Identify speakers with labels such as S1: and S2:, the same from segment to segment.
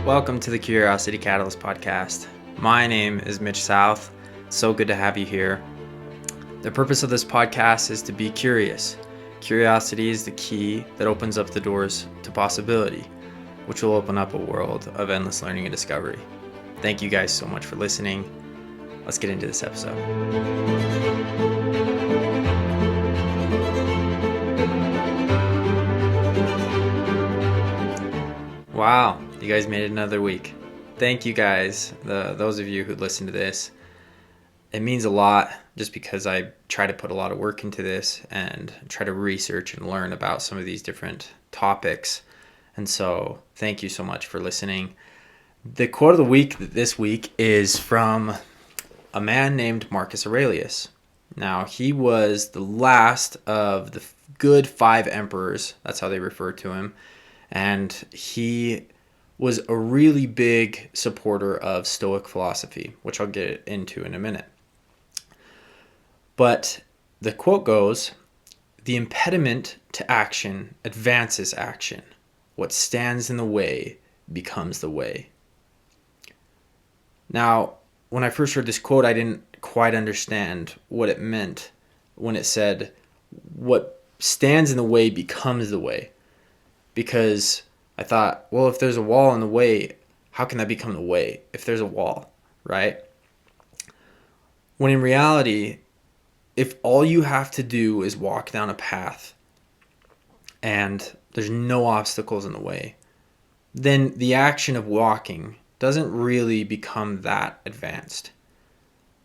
S1: Welcome to the Curiosity Catalyst podcast. My name is Mitch South. So good to have you here. The purpose of this podcast is to be curious. Curiosity is the key that opens up the doors to possibility, which will open up a world of endless learning and discovery. Thank you guys so much for listening. Let's get into this episode. Wow, you guys made it another week. Thank you guys, those of you who listen to this. It means a lot just because I try to put a lot of work into this and try to research and learn about some of these different topics. And so thank you so much for listening. The quote of the week this week is from a man named Marcus Aurelius. Now, he was the last of the good 5 emperors. That's how they referred to him. And he was a really big supporter of Stoic philosophy, which I'll get into in a minute. But the quote goes, "The impediment to action advances action. What stands in the way becomes the way." Now, when I first heard this quote, I didn't quite understand what it meant when it said, what stands in the way becomes the way. Because I thought, well, if there's a wall in the way, how can that become the way if there's a wall, right? When in reality, if all you have to do is walk down a path and there's no obstacles in the way, then the action of walking doesn't really become that advanced.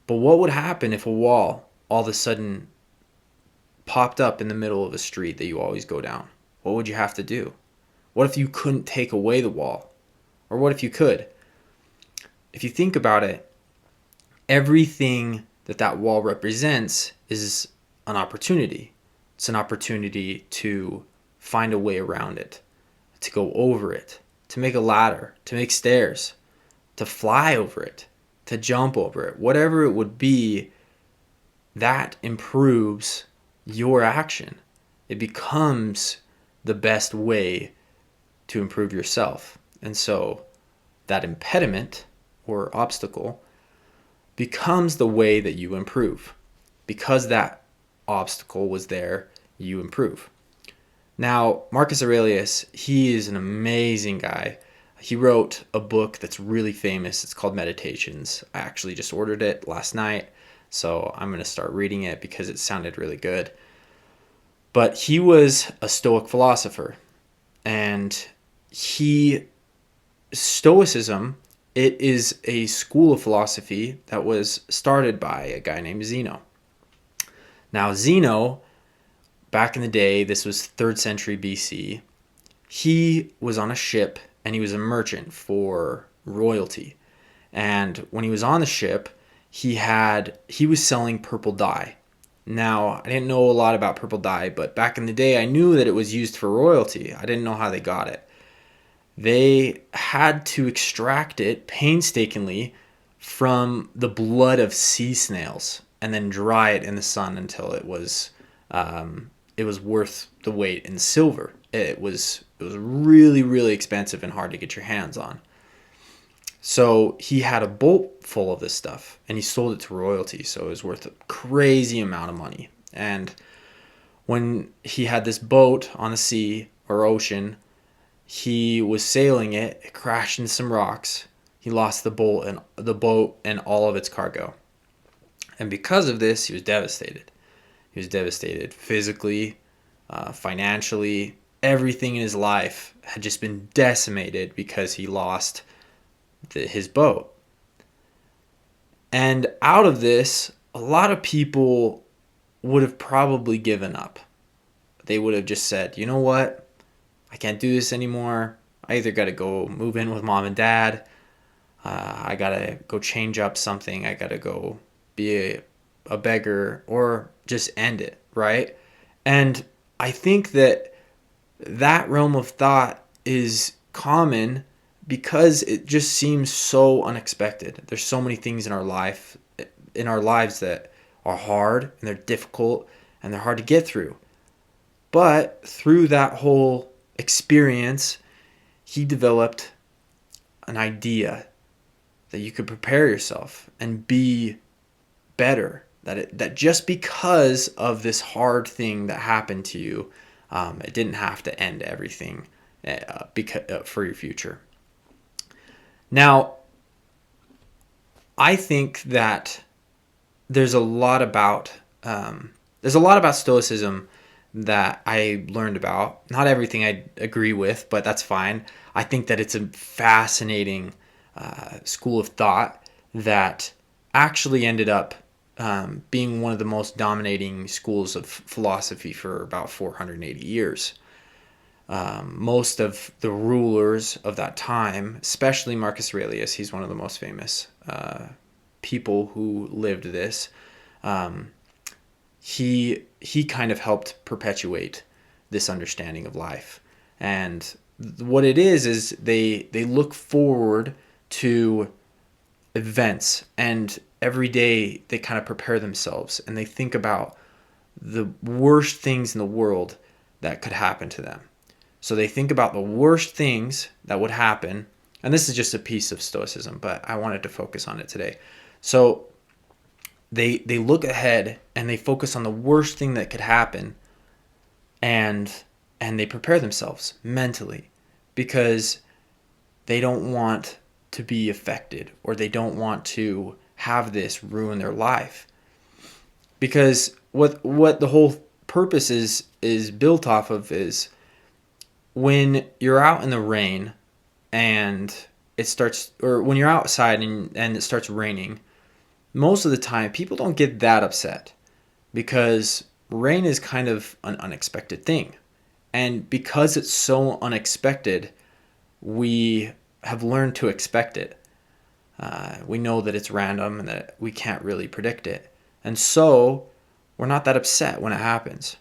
S1: But what would happen if a wall all of a sudden popped up in the middle of a street that you always go down? What would you have to do? What if you couldn't take away the wall? Or what if you could? If you think about it, everything that wall represents is an opportunity. It's an opportunity to find a way around it, to go over it, to make a ladder, to make stairs, to fly over it, to jump over it. Whatever it would be, that improves your action. It becomes the best way to improve yourself. And so that impediment or obstacle becomes the way that you improve. Because that obstacle was there, you improve. Now, Marcus Aurelius, he is an amazing guy. He wrote a book that's really famous. It's called Meditations. I actually just ordered it last night, so I'm going to start reading it because it sounded really good. But he was a Stoic philosopher, and Stoicism, it is a school of philosophy that was started by a guy named Zeno. Now, Zeno, back in the day, this was 3rd century BC, he was on a ship and he was a merchant for royalty. And when he was on the ship, he was selling purple dye. Now, I didn't know a lot about purple dye, but back in the day, I knew that it was used for royalty. I didn't know how they got it. They had to extract it painstakingly from the blood of sea snails and then dry it in the sun until it was worth the weight in silver. It was really, really expensive and hard to get your hands on. So he had a boat full of this stuff and he sold it to royalty. So it was worth a crazy amount of money. And when he had this boat on the sea or ocean, he was sailing it. It crashed into some rocks. He lost the boat and all of its cargo. And because of this, he was devastated. He was devastated physically, financially. Everything in his life had just been decimated because he lost his boat. And out of this, a lot of people would have probably given up. They would have just said, you know what? I can't do this anymore. I either got to go move in with mom and dad. I got to go change up something. I got to go be a beggar or just end it, right? And I think that realm of thought is common because it just seems so unexpected. There's so many things in our lives that are hard and they're difficult and they're hard to get through. But through that whole experience, he developed an idea that you could prepare yourself and be better. That just because of this hard thing that happened to you, it didn't have to end everything for your future. Now, I think that there's a lot about Stoicism that I learned about. Not everything I agree with, but that's fine. I think that it's a fascinating school of thought that actually ended up being one of the most dominating schools of philosophy for about 480 years. Most of the rulers of that time, especially Marcus Aurelius, he's one of the most famous people who lived this. He kind of helped perpetuate this understanding of life. And what it is they look forward to events, and every day they kind of prepare themselves and they think about the worst things in the world that could happen to them. So they think about the worst things that would happen, and this is just a piece of Stoicism, but I wanted to focus on it today. So they look ahead and they focus on the worst thing that could happen, and they prepare themselves mentally because they don't want to be affected, or they don't want to have this ruin their life. Because what the whole purpose is built off of is when you're out in the rain and it starts, or when you're outside and it starts raining, most of the time people don't get that upset because rain is kind of an unexpected thing. And because it's so unexpected, we have learned to expect it. We know that it's random and that we can't really predict it. And so we're not that upset when it happens.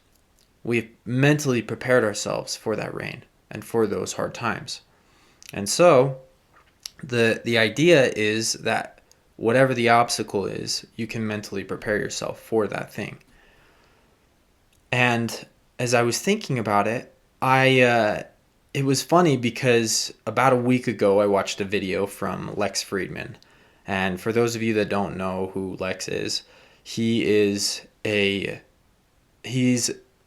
S1: We've mentally prepared ourselves for that rain and for those hard times. And so the idea is that whatever the obstacle is, you can mentally prepare yourself for that thing. And as I was thinking about it, it was funny because about a week ago I watched a video from Lex Friedman. And for those of you that don't know who Lex is, he's a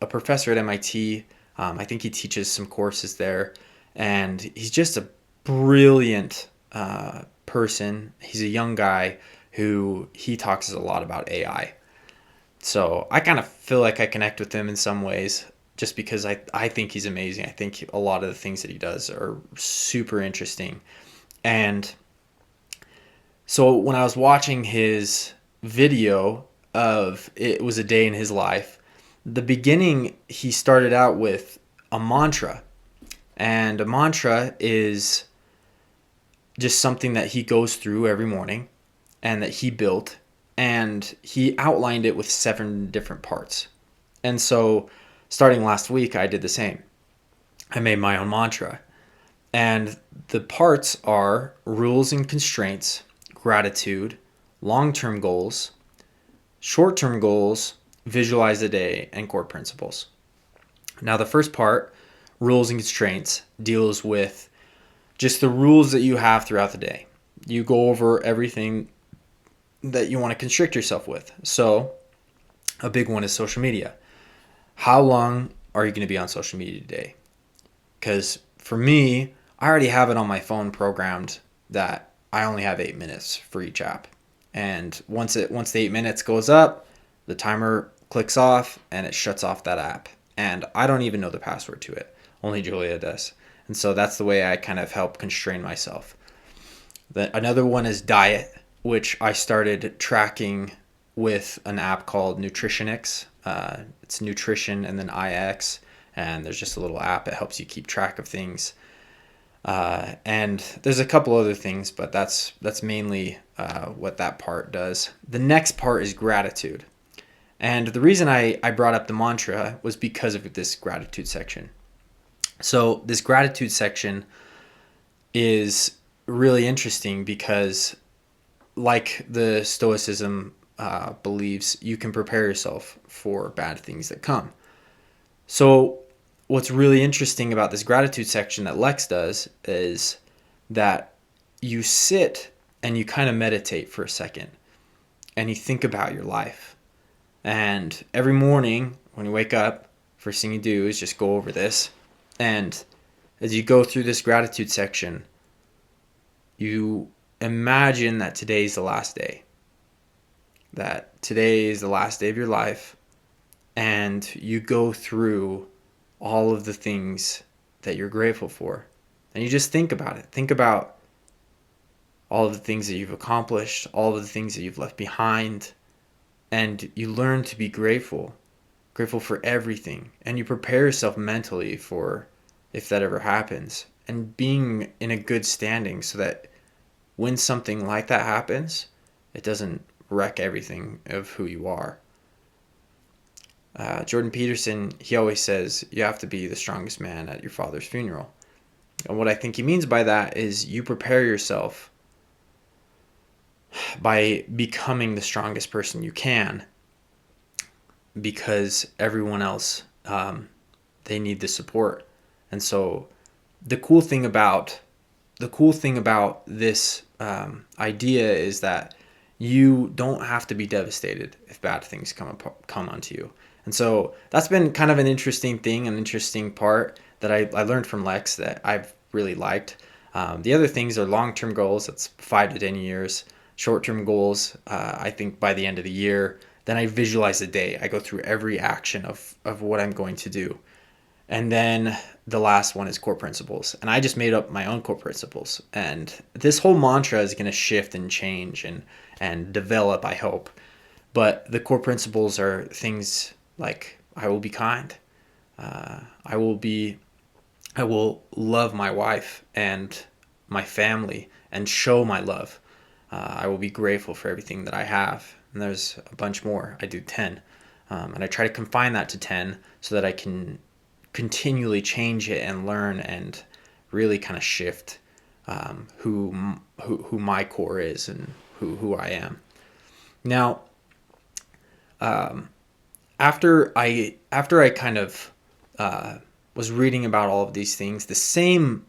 S1: professor at MIT. I think he teaches some courses there, and he's just a brilliant person. He's a young guy who he talks a lot about AI. So I kind of feel like I connect with him in some ways just because I think he's amazing. I think a lot of the things that he does are super interesting. And so when I was watching his video of It Was a Day in His Life, the beginning, he started out with a mantra. And a mantra is just something that he goes through every morning and that he built. And he outlined it with 7 different parts. And so starting last week, I did the same. I made my own mantra. And the parts are rules and constraints, gratitude, long-term goals, short-term goals, visualize the day, and core principles. Now, the first part, rules and constraints, deals with just the rules that you have throughout the day. You go over everything that you want to constrict yourself with. So a big one is social media. How long are you going to be on social media today? Because for me, I already have it on my phone programmed that I only have 8 minutes for each app. And once the 8 minutes goes up, the timer clicks off and it shuts off that app. And I don't even know the password to it. Only Julia does. And so that's the way I kind of help constrain myself. Another one is diet, which I started tracking with an app called Nutritionix. It's nutrition and then IX, and there's just a little app. It helps you keep track of things. And there's a couple other things, but that's mainly what that part does. The next part is gratitude. And the reason I brought up the mantra was because of this gratitude section. So this gratitude section is really interesting because, like the Stoicism believes you can prepare yourself for bad things that come. So what's really interesting about this gratitude section that Lex does is that you sit and you kind of meditate for a second and you think about your life. And every morning when you wake up, first thing you do is just go over this. And as you go through this gratitude section, you imagine that today's the last day. That today is the last day of your life. And you go through all of the things that you're grateful for. And you just think about it. Think about all of the things that you've accomplished, all of the things that you've left behind. And you learn to be grateful for everything. And you prepare yourself mentally for if that ever happens. And being in a good standing so that when something like that happens, it doesn't wreck everything of who you are. Jordan Peterson, he always says, you have to be the strongest man at your father's funeral. And what I think he means by that is you prepare yourself by becoming the strongest person you can, because everyone else, they need the support. And so the cool thing about this idea is that you don't have to be devastated if bad things come onto you. And so that's been kind of an interesting thing, an interesting part that I learned from Lex that I've really liked. The other things are long-term goals. That's 5 to 10 years. Short-term goals, I think by the end of the year. Then I visualize the day. I go through every action of what I'm going to do. And then the last one is core principles. And I just made up my own core principles. And this whole mantra is going to shift and change and develop, I hope. But the core principles are things like I will be kind. I will love my wife and my family and show my love. I will be grateful for everything that I have. And there's a bunch more. I do 10. And I try to confine that to 10 so that I can continually change it and learn and really kind of shift who my core is and who I am. Now, after I kind of was reading about all of these things, the same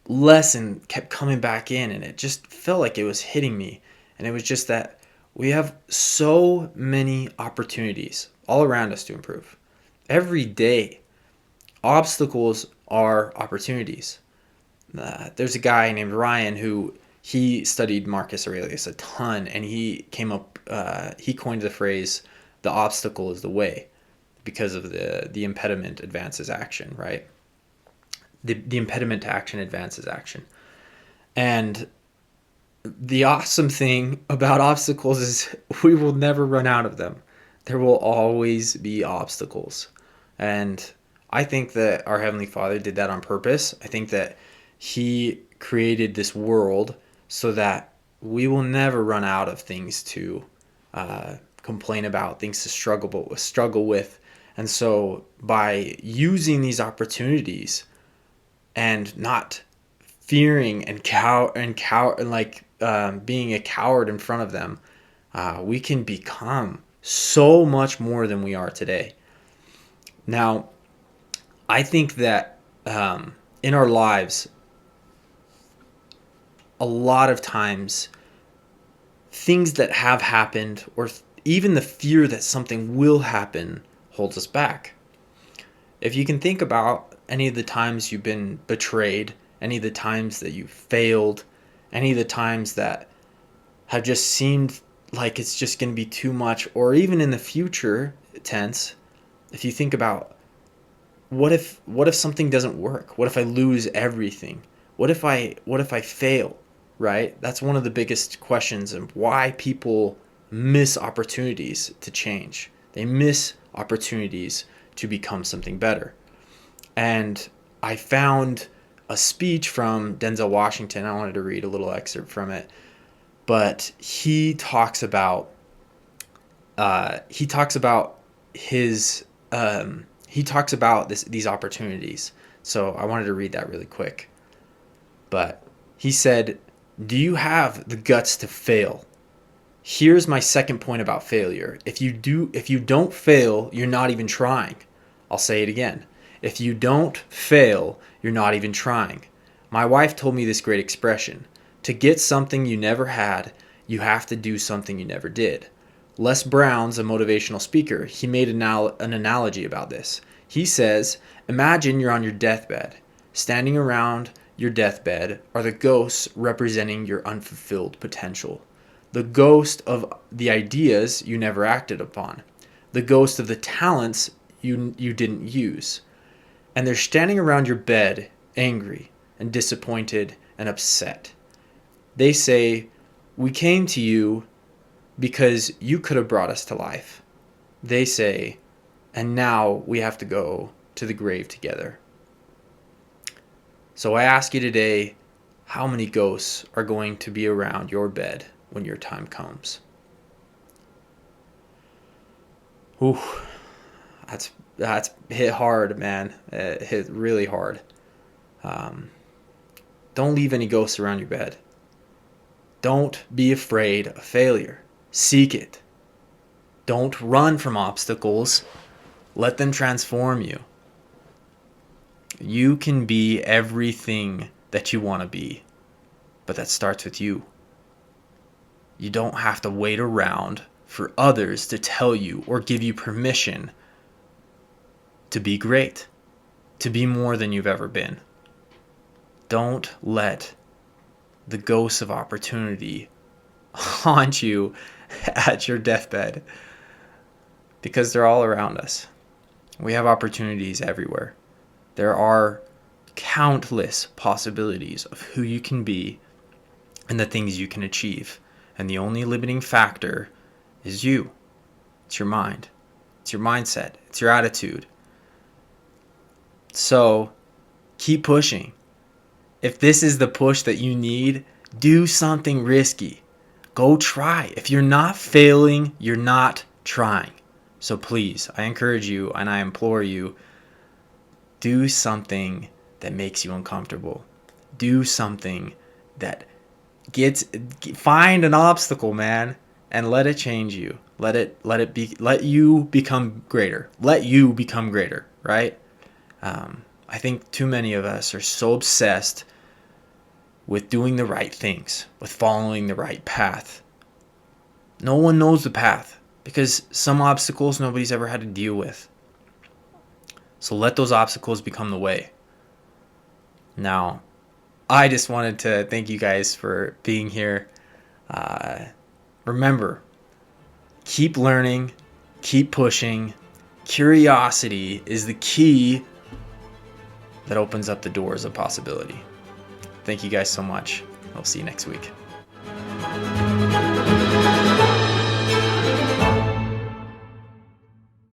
S1: lesson kept coming back in, and it just felt like it was hitting me. And it was just that we have so many opportunities all around us to improve. Every day, obstacles are opportunities. There's a guy named Ryan who he studied Marcus Aurelius a ton, and he coined the phrase, the obstacle is the way, because of the impediment advances action, right? The impediment to action advances action. And the awesome thing about obstacles is we will never run out of them. There will always be obstacles. And I think that our Heavenly Father did that on purpose. I think that He created this world so that we will never run out of things to complain about, things to struggle with. And so by using these opportunities and not fearing and being a coward in front of them, we can become so much more than we are today. Now, I think that in our lives, a lot of times, things that have happened, or even the fear that something will happen, holds us back. If you can think about any of the times you've been betrayed, any of the times that you've failed, any of the times that have just seemed like it's just going to be too much, or even in the future tense, if you think about what if something doesn't work? What if I lose everything? What if I fail? Right? That's one of the biggest questions and why people miss opportunities to change. They miss opportunities to become something better. And I found a speech from Denzel Washington. I wanted to read a little excerpt from it. But he talks about these opportunities. So I wanted to read that really quick. But he said, "Do you have the guts to fail? Here's my second point about failure. If you don't fail, you're not even trying. I'll say it again. If you don't fail, you're not even trying. My wife told me this great expression. To get something you never had, you have to do something you never did. Les Brown's a motivational speaker. He made an analogy about this. He says, imagine you're on your deathbed. Standing around your deathbed are the ghosts representing your unfulfilled potential. The ghost of the ideas you never acted upon. The ghost of the talents you didn't use. And they're standing around your bed, angry and disappointed and upset. They say, we came to you because you could have brought us to life. They say, and now we have to go to the grave together. So I ask you today, how many ghosts are going to be around your bed when your time comes? Ooh, that's hit hard, man. It hit really hard. Don't leave any ghosts around your bed. Don't be afraid of failure. Seek it. Don't run from obstacles. Let them transform you. You can be everything that you want to be, but that starts with you. You don't have to wait around for others to tell you or give you permission to be great, to be more than you've ever been. Don't let the ghosts of opportunity haunt you at your deathbed, because they're all around us. We have opportunities everywhere. There are countless possibilities of who you can be and the things you can achieve. And the only limiting factor is you. It's your mind. It's your mindset. It's your attitude. So keep pushing. If this is the push that you need, do something risky. Go try. If you're not failing, you're not trying. So please, I encourage you and I implore you, do something that makes you uncomfortable. Do something that find an obstacle, man, and let it change you. Let you become greater. Let you become greater, right? I think too many of us are so obsessed with doing the right things, with following the right path. No one knows the path because some obstacles nobody's ever had to deal with. So let those obstacles become the way. Now, I just wanted to thank you guys for being here. Remember, keep learning, keep pushing. Curiosity is the key that opens up the doors of possibility. Thank you guys so much. I'll see you next week.